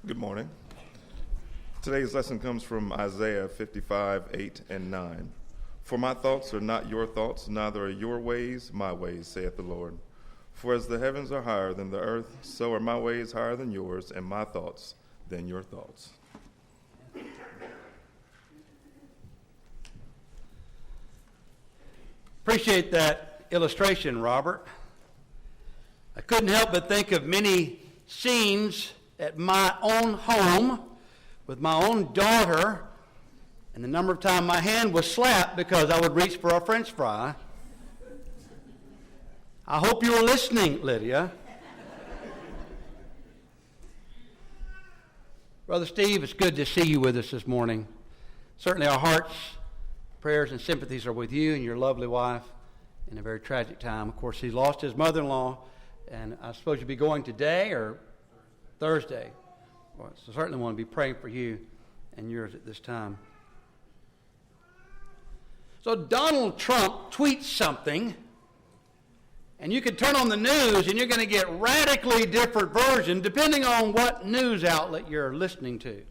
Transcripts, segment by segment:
Good morning. Today's lesson comes from Isaiah 55, 8 and 9. For my thoughts are not your thoughts, neither are your ways my ways, saith the Lord. For as the heavens are higher than the earth, so are my ways higher than yours, and my thoughts than your thoughts. Appreciate that illustration, Robert. I couldn't help but think of many scenes at my own home with my own daughter and the number of times my hand was slapped because I would reach for a French fry. I hope you were listening, Lydia. Brother Steve, it's good to see you with us this morning. Certainly our hearts, prayers, and sympathies are with you and your lovely wife in a very tragic time. Of course, he lost his mother-in-law, and I suppose you'll be going today or Thursday. Well, so certainly want to be praying for you and yours at this time. So Donald Trump tweets something, and you can turn on the news and you're going to get radically different version depending on what news outlet you're listening to.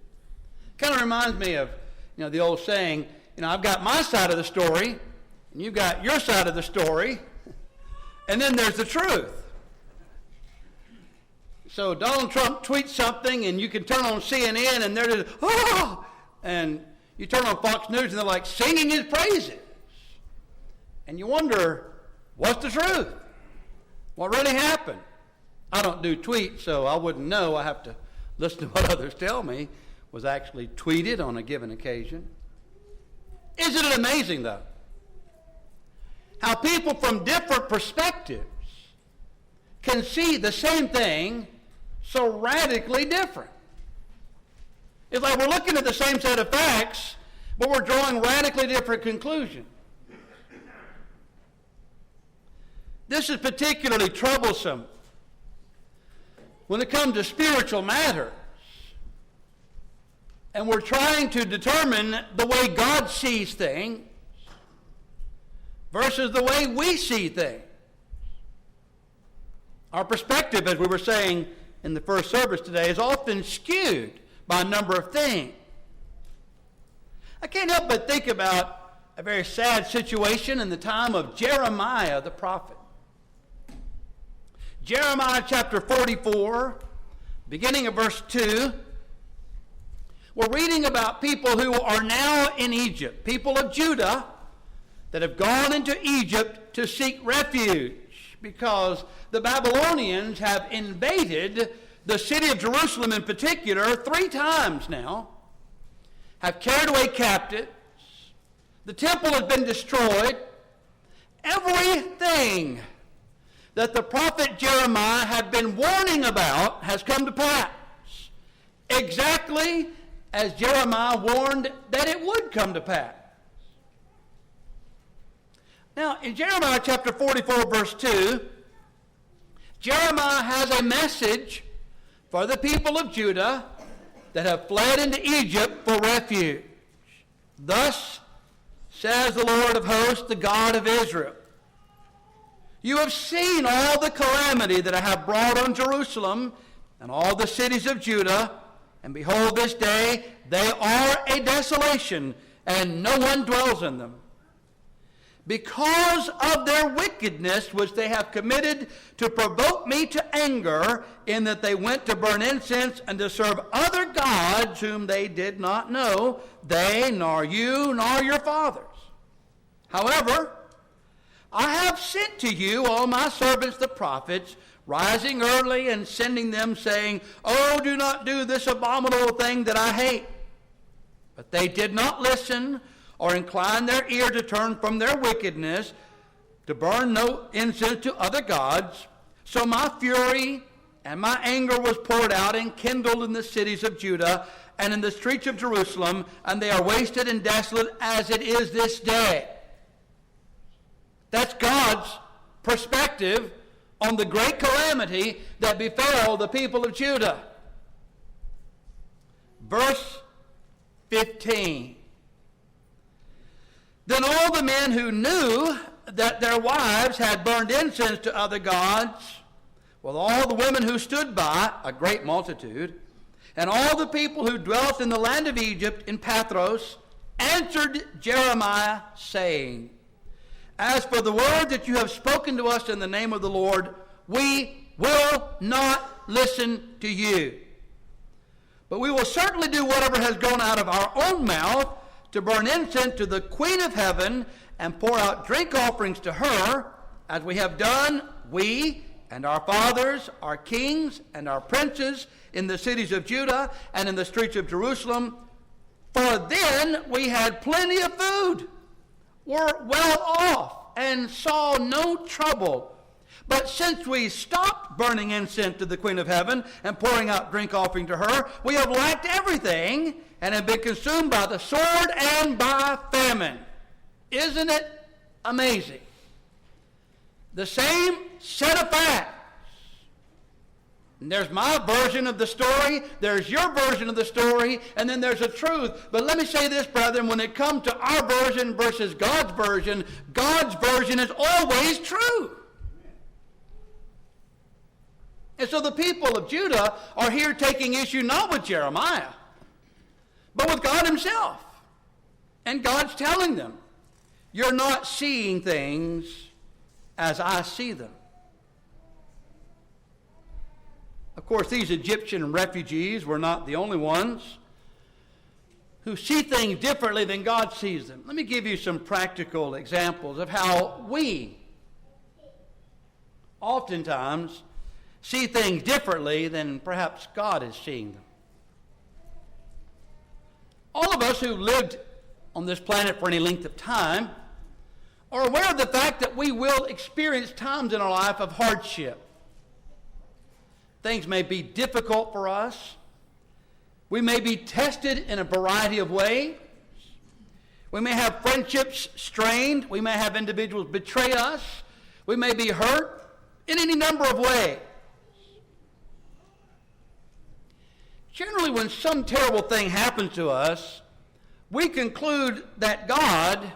Kind of reminds me of, the old saying, I've got my side of the story, and you've got your side of the story, and then there's the truth. So Donald Trump tweets something, and you can turn on CNN, and they're just, oh! And you turn on Fox News, and they're like singing his praises. And you wonder, what's the truth? What really happened? I don't do tweets, so I wouldn't know. I have to listen to what others tell me was actually tweeted on a given occasion. Isn't it amazing, though, how people from different perspectives can see the same thing so radically different? It's like we're looking at the same set of facts, but we're drawing radically different conclusions. This is particularly troublesome when it comes to spiritual matters, and we're trying to determine the way God sees things versus the way we see things. Our perspective, as we were saying in the first service today, is often skewed by a number of things. I can't help but think about a very sad situation in the time of Jeremiah the prophet. Jeremiah chapter 44, beginning of verse 2, we're reading about people who are now in Egypt, people of Judah that have gone into Egypt to seek refuge because the Babylonians have invaded the city of Jerusalem in particular 3 times now, have carried away captives, the temple has been destroyed, everything that the prophet Jeremiah had been warning about has come to pass, exactly as Jeremiah warned that it would come to pass. Now, in Jeremiah chapter 44, verse 2, Jeremiah has a message for the people of Judah that have fled into Egypt for refuge. Thus says the Lord of hosts, the God of Israel, you have seen all the calamity that I have brought on Jerusalem and all the cities of Judah, and behold, this day they are a desolation, and no one dwells in them. Because of their wickedness which they have committed to provoke me to anger, in that they went to burn incense and to serve other gods whom they did not know, they, nor you, nor your fathers. However, I have sent to you all my servants the prophets, rising early and sending them, saying, oh, do not do this abominable thing that I hate. But they did not listen or incline their ear to turn from their wickedness, to burn no incense to other gods. So my fury and my anger was poured out and kindled in the cities of Judah and in the streets of Jerusalem, and they are wasted and desolate as it is this day. That's God's perspective on the great calamity that befell the people of Judah. Verse 15. Then all the men who knew that their wives had burned incense to other gods, with all the women who stood by, a great multitude, And all the people who dwelt in the land of Egypt in Pathros answered Jeremiah, saying, As for the word that you have spoken to us in the name of the Lord, we will not listen to you. But we will certainly do whatever has gone out of our own mouth to burn incense to the Queen of Heaven and pour out drink offerings to her, as we have done, we and our fathers, our kings and our princes in the cities of Judah and in the streets of Jerusalem. For then we had plenty of food, were well off, and saw no trouble. But since we stopped burning incense to the Queen of Heaven and pouring out drink offering to her, we have lacked everything and have been consumed by the sword and by famine. Isn't it amazing? The same set of facts. And there's my version of the story, there's your version of the story, and then there's a truth. But let me say this, brethren, when it comes to our version versus God's version is always true. And so the people of Judah are here taking issue not with Jeremiah, but with God himself. And God's telling them, you're not seeing things as I see them. Of course, these Egyptian refugees were not the only ones who see things differently than God sees them. Let me give you some practical examples of how we oftentimes see things differently than perhaps God is seeing them. All of us who lived on this planet for any length of time are aware of the fact that we will experience times in our life of hardship. Things may be difficult for us. We may be tested in a variety of ways. We may have friendships strained. We may have individuals betray us. We may be hurt in any number of ways. Generally, when some terrible thing happens to us, we conclude that God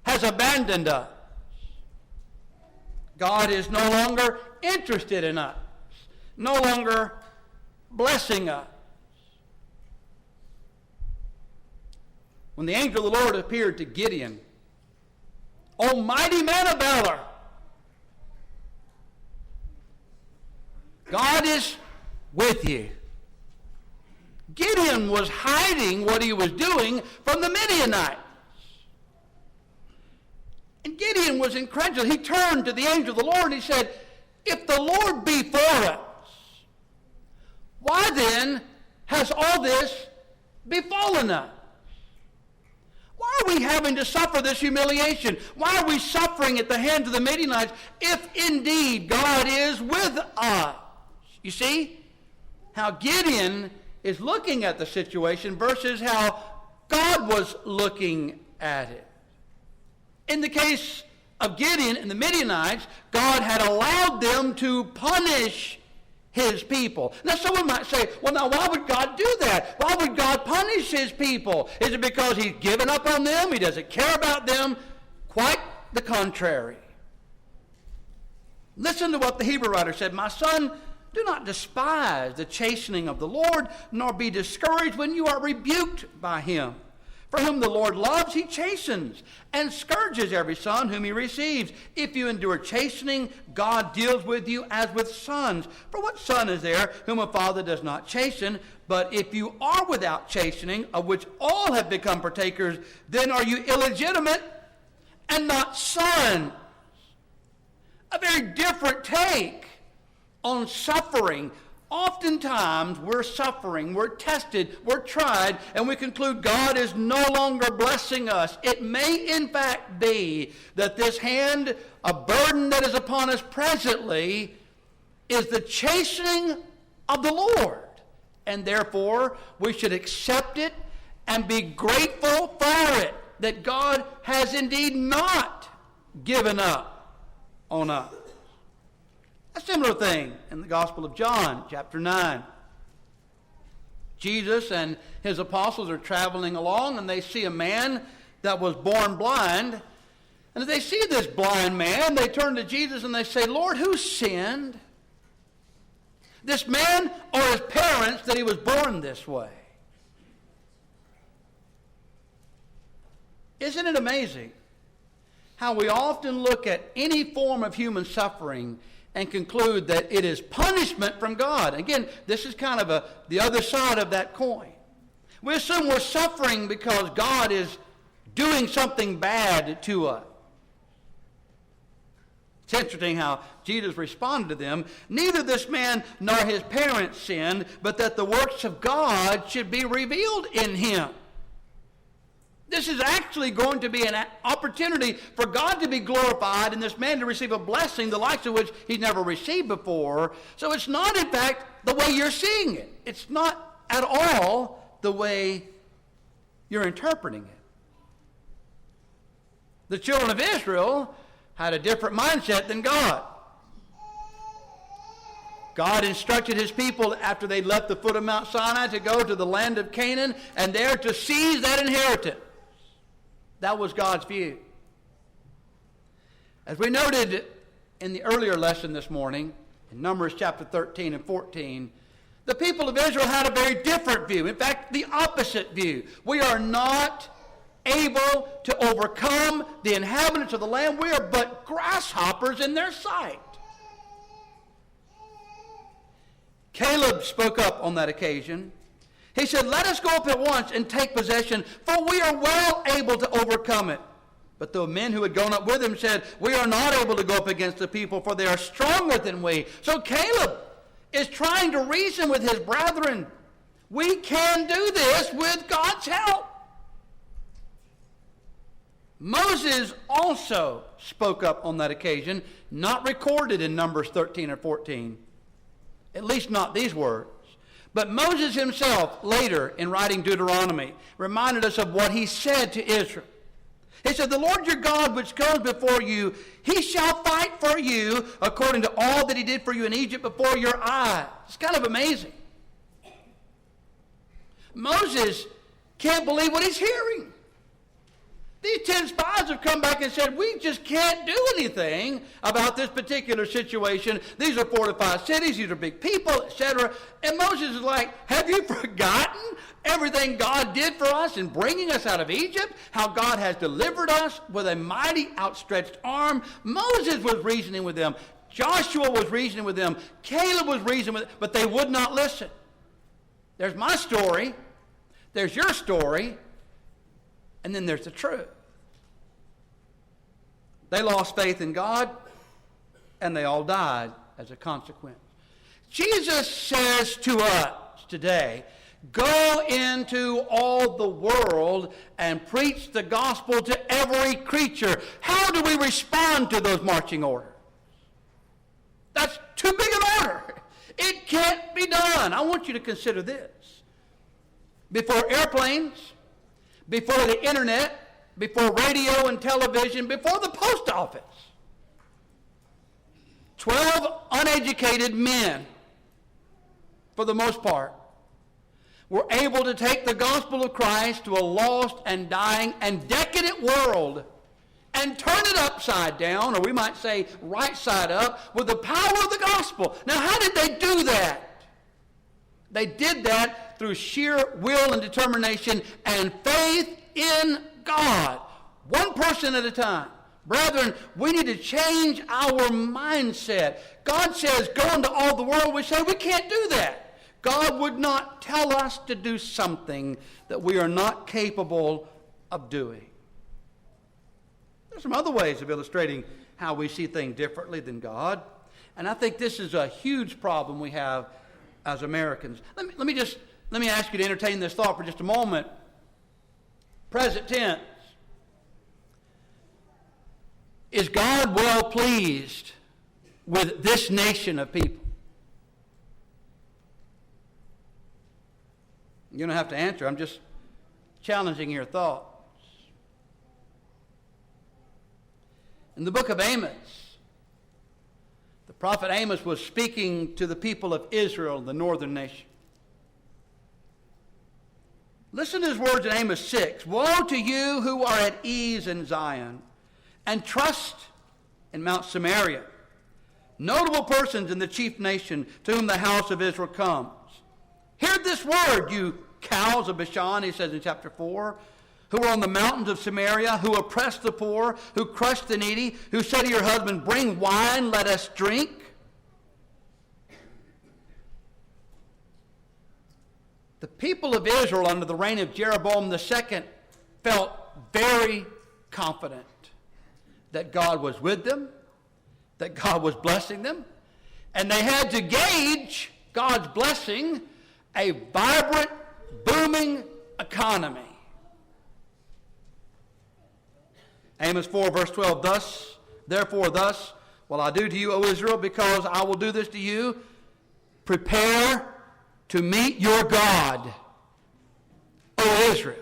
has abandoned us. God is no longer interested in us, no longer blessing us. When the angel of the Lord appeared to Gideon, O mighty man of valor, God is with you. Gideon was hiding what he was doing from the Midianites. And Gideon was incredulous. He turned to the angel of the Lord and he said, if the Lord be for us, why then has all this befallen us? Why are we having to suffer this humiliation? Why are we suffering at the hands of the Midianites if indeed God is with us? You see how Gideon is looking at the situation versus how God was looking at it. In the case of Gideon and the Midianites, God had allowed them to punish his people. Now someone might say, well, now why would God do that? Why would God punish his people? Is it because he's given up on them? He doesn't care about them? Quite the contrary. Listen to what the Hebrew writer said. My son, do not despise the chastening of the Lord, nor be discouraged when you are rebuked by him. For whom the Lord loves, he chastens, and scourges every son whom he receives. If you endure chastening, God deals with you as with sons. For what son is there whom a father does not chasten? But if you are without chastening, of which all have become partakers, then are you illegitimate and not sons. A very different take on suffering. Oftentimes we're suffering, we're tested, we're tried, and we conclude God is no longer blessing us. It may in fact be that this hand, a burden that is upon us presently, is the chastening of the Lord. And therefore we should accept it and be grateful for it, that God has indeed not given up on us. A similar thing in the Gospel of John, chapter 9. Jesus and his apostles are traveling along, and they see a man that was born blind. And as they see this blind man, they turn to Jesus and they say, Lord, who sinned? this man or his parents that he was born this way? Isn't it amazing how we often look at any form of human suffering and conclude that it is punishment from God? Again, this is kind of the other side of that coin. We assume we're suffering because God is doing something bad to us. It's interesting how Jesus responded to them. Neither this man nor his parents sinned, but that the works of God should be revealed in him. This is actually going to be an opportunity for God to be glorified and this man to receive a blessing, the likes of which he's never received before. So it's not, in fact, the way you're seeing it. It's not at all the way you're interpreting it. The children of Israel had a different mindset than God. God instructed his people after they left the foot of Mount Sinai to go to the land of Canaan and there to seize that inheritance. That was God's view. As we noted in the earlier lesson this morning, in Numbers chapter 13 and 14, the people of Israel had a very different view. In fact, the opposite view. We are not able to overcome the inhabitants of the land. We are but grasshoppers in their sight. Caleb spoke up on that occasion. He said, "Let us go up at once and take possession, for we are well able to overcome it." But the men who had gone up with him said, "We are not able to go up against the people, for they are stronger than we." So Caleb is trying to reason with his brethren. We can do this with God's help. Moses also spoke up on that occasion, not recorded in Numbers 13 or 14. At least not these words. But Moses himself, later in writing Deuteronomy, reminded us of what he said to Israel. He said, "The Lord your God which goes before you, he shall fight for you according to all that he did for you in Egypt before your eyes." It's kind of amazing. Moses can't believe what he's hearing. These 10 spies have come back and said, "We just can't do anything about this particular situation. These are fortified cities, these are big people, etc." And Moses is like, "Have you forgotten everything God did for us in bringing us out of Egypt? How God has delivered us with a mighty outstretched arm?" Moses was reasoning with them. Joshua was reasoning with them. Caleb was reasoning with them, but they would not listen. There's my story. There's your story. And then there's the truth. They lost faith in God, and they all died as a consequence. Jesus says to us today, "Go into all the world and preach the gospel to every creature." How do we respond to those marching orders? That's too big an order. It can't be done. I want you to consider this. Before airplanes, before the internet, before radio and television, before the post office, 12 uneducated men, for the most part, were able to take the gospel of Christ to a lost and dying and decadent world and turn it upside down, or we might say right side up, with the power of the gospel. Now, how did they do that? They did that through sheer will and determination and faith in God. One person at a time. Brethren, we need to change our mindset. God says, "Go into all the world." We say we can't do that. God would not tell us to do something that we are not capable of doing. There's some other ways of illustrating how we see things differently than God. And I think this is a huge problem we have as Americans. Let me ask you to entertain this thought for just a moment. Present tense. Is God well pleased with this nation of people? You don't have to answer. I'm just challenging your thoughts. In the book of Amos, the prophet Amos was speaking to the people of Israel, the northern nation. Listen to his words in Amos 6. "Woe to you who are at ease in Zion, and trust in Mount Samaria. notable persons in the chief nation to whom the house of Israel comes. Hear this word, you cows of Bashan, he says in chapter 4, who are on the mountains of Samaria, who oppress the poor, who crush the needy, who say to your husband, bring wine, let us drink. The people of Israel under the reign of Jeroboam II felt very confident that God was with them, that God was blessing them, and they had to gauge God's blessing a vibrant, booming economy. Amos 4, verse 12, therefore thus will I do to you, O Israel, because I will do this to you. Prepare to meet your God, O Israel.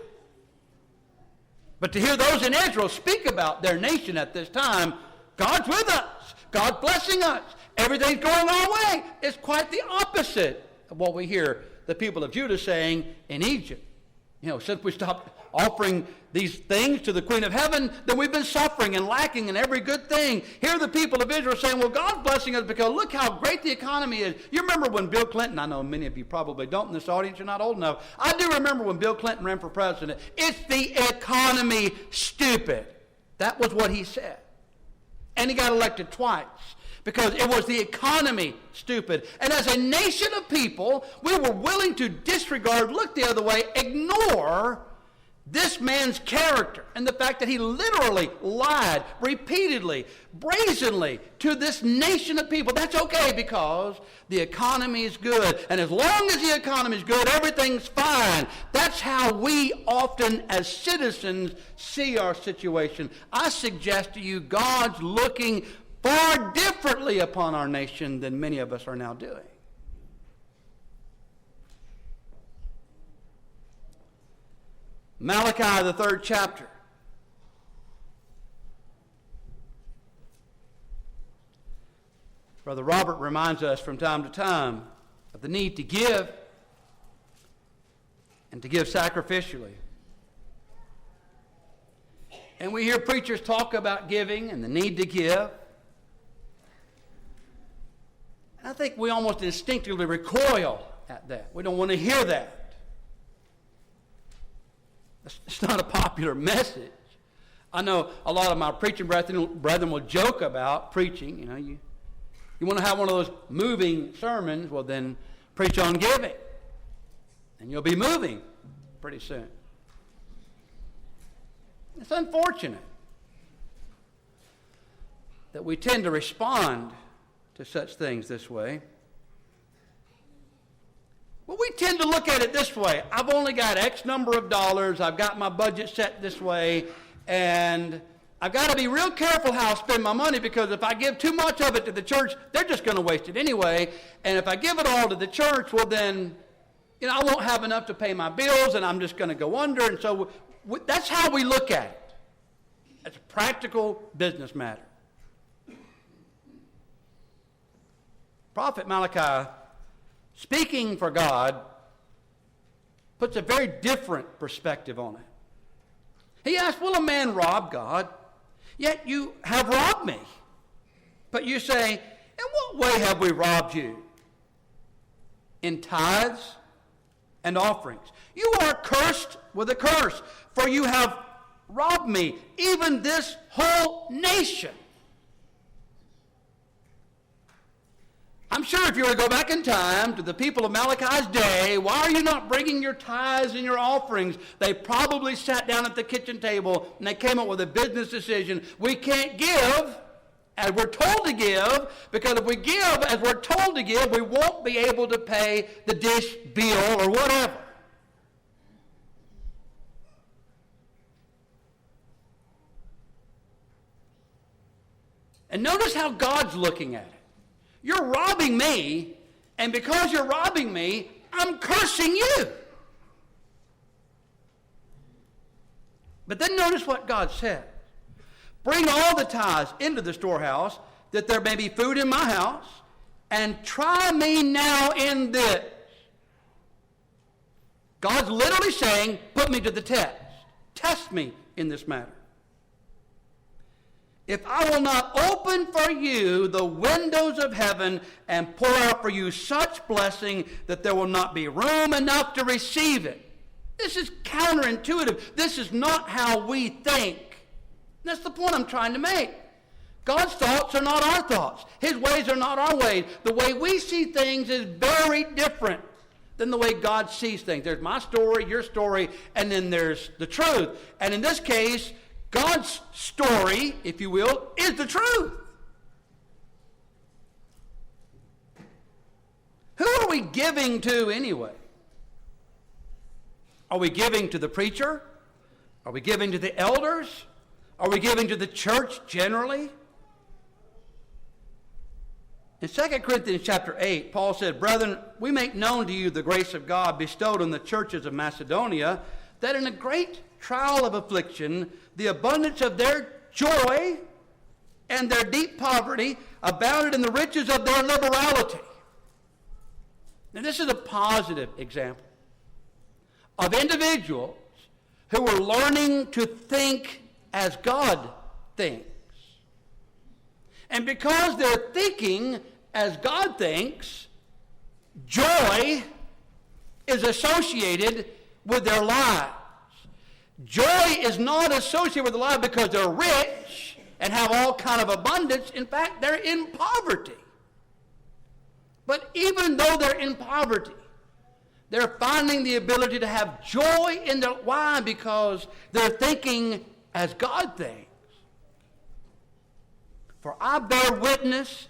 But to hear those in Israel speak about their nation at this time, God's with us, God's blessing us, everything's going our way, it's quite the opposite of what we hear the people of Judah saying in Egypt. Since we stopped offering these things to the Queen of Heaven, then we've been suffering and lacking in every good thing. Here the people of Israel saying, well, God's blessing us because look how great the economy is. You remember when Bill Clinton, I know many of you probably don't in this audience, you're not old enough. I do remember when Bill Clinton ran for president. It's the economy, stupid. That was what he said. And he got elected twice because it was the economy, stupid. And as a nation of people, we were willing to disregard, look the other way, ignore this man's character and the fact that he literally lied repeatedly, brazenly to this nation of people. That's okay because the economy is good. And as long as the economy is good, everything's fine. That's how we often as citizens see our situation. I suggest to you, God's looking far differently upon our nation than many of us are now doing. Malachi, the 3rd chapter. Brother Robert reminds us from time to time of the need to give and to give sacrificially. And we hear preachers talk about giving and the need to give. And I think we almost instinctively recoil at that. We don't want to hear that. It's not a popular message. I know a lot of my preaching brethren will joke about preaching. You want to have one of those moving sermons, well then preach on giving. And you'll be moving pretty soon. It's unfortunate that we tend to respond to such things this way. Well, we tend to look at it this way. I've only got X number of dollars. I've got my budget set this way. And I've got to be real careful how I spend my money because if I give too much of it to the church, they're just going to waste it anyway. And if I give it all to the church, well then, I won't have enough to pay my bills and I'm just going to go under. And so that's how we look at it. It's a practical business matter. Prophet Malachi, speaking for God, puts a very different perspective on it. He asks, will a man rob God? Yet you have robbed me. But you say, in what way have we robbed you? In tithes and offerings. You are cursed with a curse, for you have robbed me, even this whole nation. I'm sure if you were to go back in time to the people of Malachi's day, why are you not bringing your tithes and your offerings? They probably sat down at the kitchen table and they came up with a business decision. We can't give as we're told to give, because if we give as we're told to give, we won't be able to pay the dish bill or whatever. And notice how God's looking at it. You're robbing me, and because you're robbing me, I'm cursing you. But then notice what God said. Bring all the tithes into the storehouse, that there may be food in my house, and try me now in this. God's literally saying, put me to the test. Test me in this matter. if I will not open for you the windows of heaven and pour out for you such blessing that there will not be room enough to receive it. This is counterintuitive. This is not how we think. That's the point I'm trying to make. God's thoughts are not our thoughts. His ways are not our ways. The way we see things is very different than the way God sees things. There's my story, your story, and then there's the truth. And in this case, God's story, if you will, is the truth. Who are we giving to anyway? Are we giving to the preacher? Are we giving to the elders? Are we giving to the church generally? In 2 Corinthians chapter 8, Paul said, "Brethren, we make known to you the grace of God bestowed on the churches of Macedonia, that in a great trial of affliction, the abundance of their joy and their deep poverty abounded in the riches of their liberality." Now, this is a positive example of individuals who were learning to think as God thinks. And because they're thinking as God thinks, joy is associated with their lives. Joy is not associated with their lives because they're rich and have all kind of abundance. In fact, they're in poverty. But even though they're in poverty, they're finding the ability to have joy in their... Why? Because they're thinking as God thinks. For I bear witness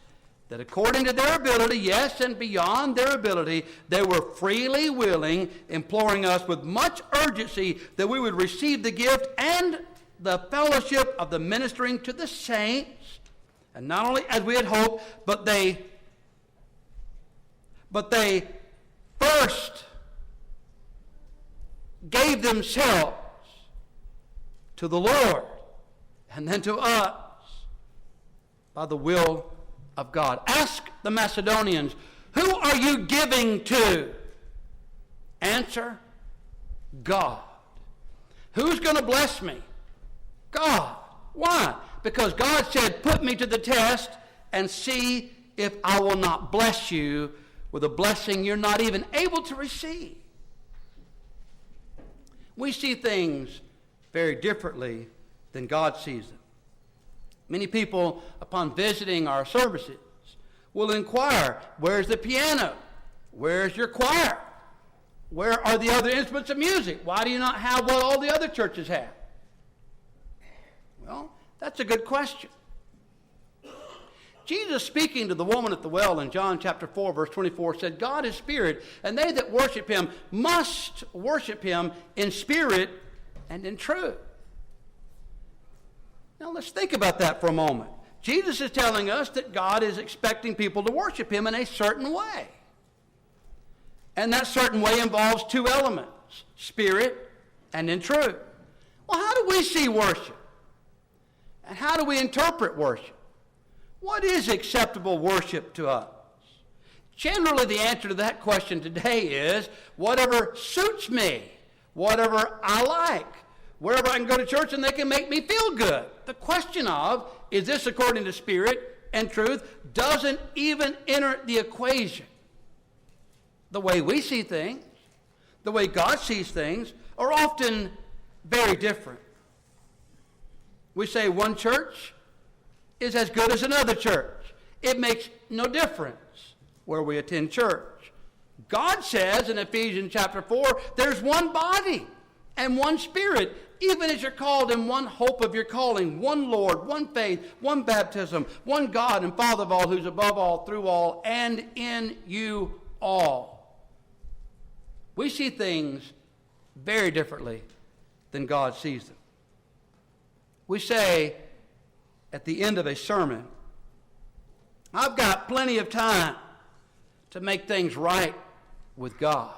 that according to their ability, yes, and beyond their ability, they were freely willing, imploring us with much urgency that we would receive the gift and the fellowship of the ministering to the saints. And not only as we had hoped, but they first gave themselves to the Lord and then to us by the will of God. Ask the Macedonians, who are you giving to? Answer, God. Who's going to bless me? God. Why? Because God said, put me to the test and see if I will not bless you with a blessing you're not even able to receive. We see things very differently than God sees them. Many people, upon visiting our services, will inquire, where's the piano? Where's your choir? Where are the other instruments of music? Why do you not have what all the other churches have? Well, that's a good question. Jesus, speaking to the woman at the well in John chapter 4, verse 24, said, God is spirit, and they that worship him must worship him in spirit and in truth. Now let's think about that for a moment. Jesus is telling us that God is expecting people to worship him in a certain way. And that certain way involves two elements, spirit and in truth. Well, how do we see worship? And how do we interpret worship? What is acceptable worship to us? Generally, the answer to that question today is whatever suits me, whatever I like, wherever I can go to church and they can make me feel good. The question of, is this according to spirit and truth, doesn't even enter the equation. The way we see things, the way God sees things, are often very different. We say one church is as good as another church. It makes no difference where we attend church. God says in Ephesians chapter 4, there's one body and one spirit, even as you're called in one hope of your calling, one Lord, one faith, one baptism, one God and Father of all, who's above all, through all, and in you all. We see things very differently than God sees them. We say at the end of a sermon, I've got plenty of time to make things right with God.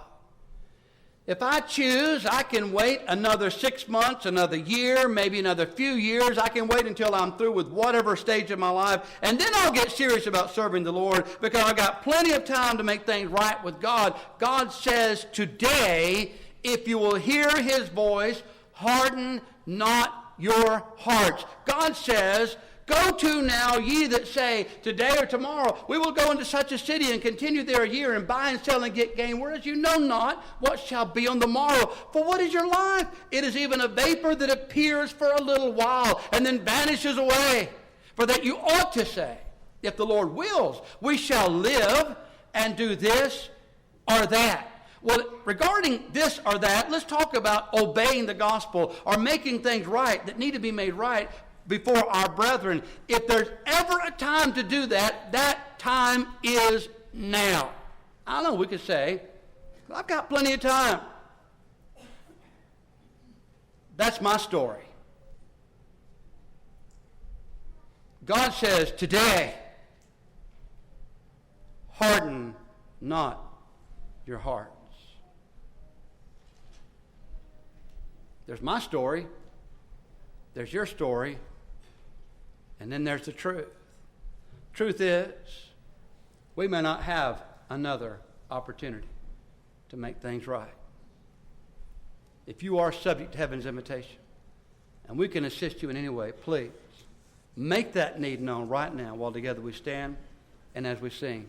If I choose, I can wait another 6 months, another year, maybe another few years. I can wait until I'm through with whatever stage of my life, and then I'll get serious about serving the Lord because I've got plenty of time to make things right with God. God says today, if you will hear his voice, harden not your hearts. God says, Go to now, ye that say, today or tomorrow, we will go into such a city and continue there a year and buy and sell and get gain, whereas you know not what shall be on the morrow. For what is your life? It is even a vapor that appears for a little while and then vanishes away. For that you ought to say, if the Lord wills, we shall live and do this or that. Well, regarding this or that, let's talk about obeying the gospel or making things right that need to be made right before our brethren. If there's ever a time to do that, that time is now. I know we could say, I've got plenty of time. That's my story. God says, today, harden not your hearts. There's my story. There's your story. And then there's the truth. Truth is, we may not have another opportunity to make things right. If you are subject to heaven's invitation, and we can assist you in any way, please make that need known right now while together we stand and as we sing.